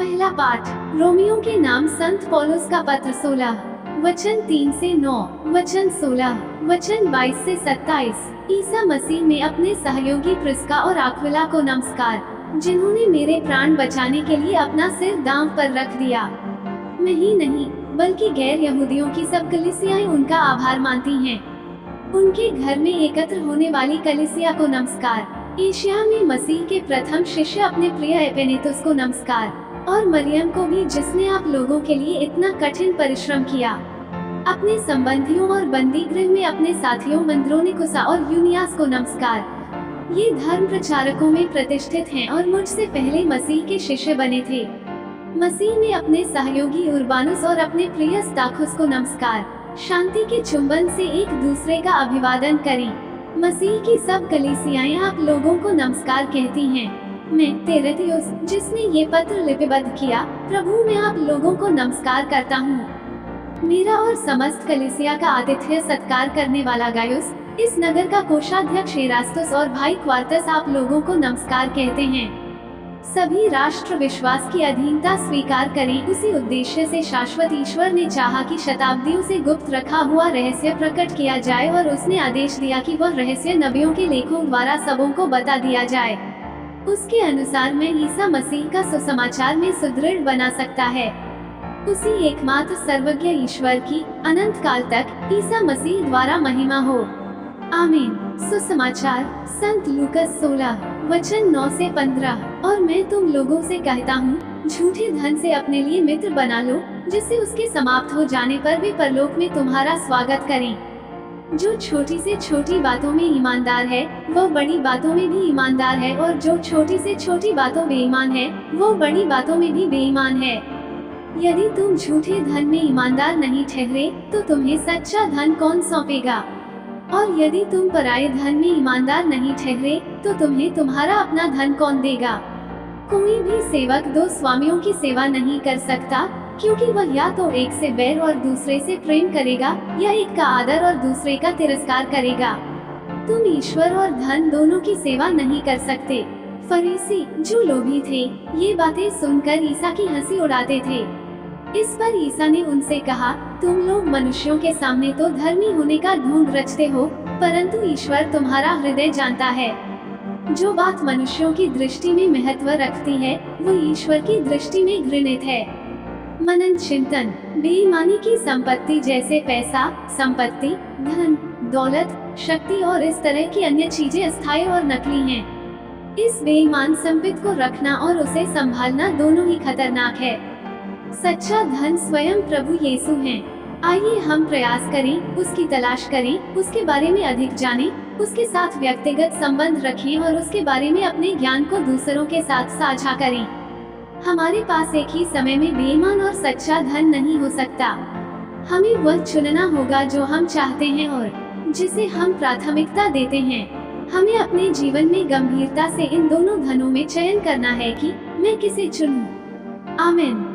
पहला पाठ रोमियो के नाम संत पौलुस का पत्र 16 वचन 3 से 9, वचन 16, वचन 22 से 27। ईसा मसीह में अपने सहयोगी प्रिस्का और आक्विला को नमस्कार, जिन्होंने मेरे प्राण बचाने के लिए अपना सिर दांव पर रख दिया। मैं ही नहीं बल्कि गैर यहूदियों की सब कलीसियाएं उनका आभार मानती हैं। उनके घर में एकत्र होने वाली कलीसिया को नमस्कार। एशिया में मसीह के प्रथम शिष्य अपने प्रिय एपेनेतुस को नमस्कार, और मरियम को भी, जिसने आप लोगों के लिए इतना कठिन परिश्रम किया। अपने संबंधियों और बंदी गृह में अपने साथियों मंद्रोनिकुसा और यूनियास को नमस्कार। ये धर्म प्रचारकों में प्रतिष्ठित हैं और मुझसे पहले मसीह के शिष्य बने थे। मसीह में अपने सहयोगी उर्बानुस और अपने प्रिय स्ताखुस को नमस्कार। शांति के चुंबन से एक दूसरे का अभिवादन करें। मसीह की सब कलीसियाएं आप लोगों को नमस्कार कहती हैं। मैं तेरतियुस, जिसने ये पत्र लिपिबद्ध किया, प्रभु में आप लोगों को नमस्कार करता हूँ। मेरा और समस्त कलीसिया का आतिथ्य सत्कार करने वाला गायुस, इस नगर का कोषाध्यक्ष एरास्तुस और भाई क्वार्टस आप लोगों को नमस्कार कहते हैं। सभी राष्ट्र विश्वास की अधीनता स्वीकार करें। उसी उद्देश्य से शाश्वत ईश्वर ने चाहा कि शताब्दियों से गुप्त रखा हुआ रहस्य प्रकट किया जाए, और उसने आदेश दिया कि वह रहस्य नबियों के लेखों द्वारा सबों को बता दिया जाए। उसके अनुसार मैं ईसा मसीह का सुसमाचार में सुदृढ़ बना सकता है। उसी एकमात्र सर्वज्ञ ईश्वर की अनंत काल तक ईसा मसीह द्वारा महिमा हो। आमीन। सुसमाचार संत लूकस 16 वचन 9 से 15। और मैं तुम लोगों से कहता हूँ, झूठे धन से अपने लिए मित्र बना लो, जिससे उसके समाप्त हो जाने पर वे परलोक में तुम्हारा स्वागत करें। जो छोटी से छोटी बातों में ईमानदार है, वह बड़ी बातों में भी ईमानदार है, और जो छोटी से छोटी बातों बेईमान है, वो बड़ी बातों में भी बेईमान है। यदि तुम झूठे धन में ईमानदार नहीं ठहरे, तो तुम्हें सच्चा धन कौन सौंपेगा? और यदि तुम पराये धन में ईमानदार नहीं ठहरे, तो तुम्हें तुम्हारा अपना धन कौन देगा? कोई भी सेवक दो स्वामियों की सेवा नहीं कर सकता, क्योंकि वह या तो एक से बैर और दूसरे से प्रेम करेगा, या एक का आदर और दूसरे का तिरस्कार करेगा। तुम ईश्वर और धन दोनों की सेवा नहीं कर सकते। फरीसी, जो लोभी थे, ये बातें सुनकर ईसा की हंसी उड़ाते थे। इस पर ईसा ने उनसे कहा, तुम लोग मनुष्यों के सामने तो धर्मी होने का ढोंग रचते हो, परंतु ईश्वर तुम्हारा हृदय जानता है। जो बात मनुष्यों की दृष्टि में महत्व रखती है, वो ईश्वर की दृष्टि में घृणित है। मनन चिंतन। बेईमानी की संपत्ति जैसे पैसा, संपत्ति, धन, दौलत, शक्ति और इस तरह की अन्य चीजें अस्थायी और नकली हैं। इस बेईमान संपत्ति को रखना और उसे संभालना दोनों ही खतरनाक है। सच्चा धन स्वयं प्रभु यीशु हैं। आइए हम प्रयास करें, उसकी तलाश करें, उसके बारे में अधिक जानें, उसके साथ व्यक्तिगत संबंध रखें और उसके बारे में अपने ज्ञान को दूसरों के साथ साझा करें। हमारे पास एक ही समय में बेईमान और सच्चा धन नहीं हो सकता। हमें वह चुनना होगा जो हम चाहते हैं और जिसे हम प्राथमिकता देते हैं। हमें अपने जीवन में गंभीरता से इन दोनों धनों में चयन करना है कि मैं किसे चुनूं। आमीन।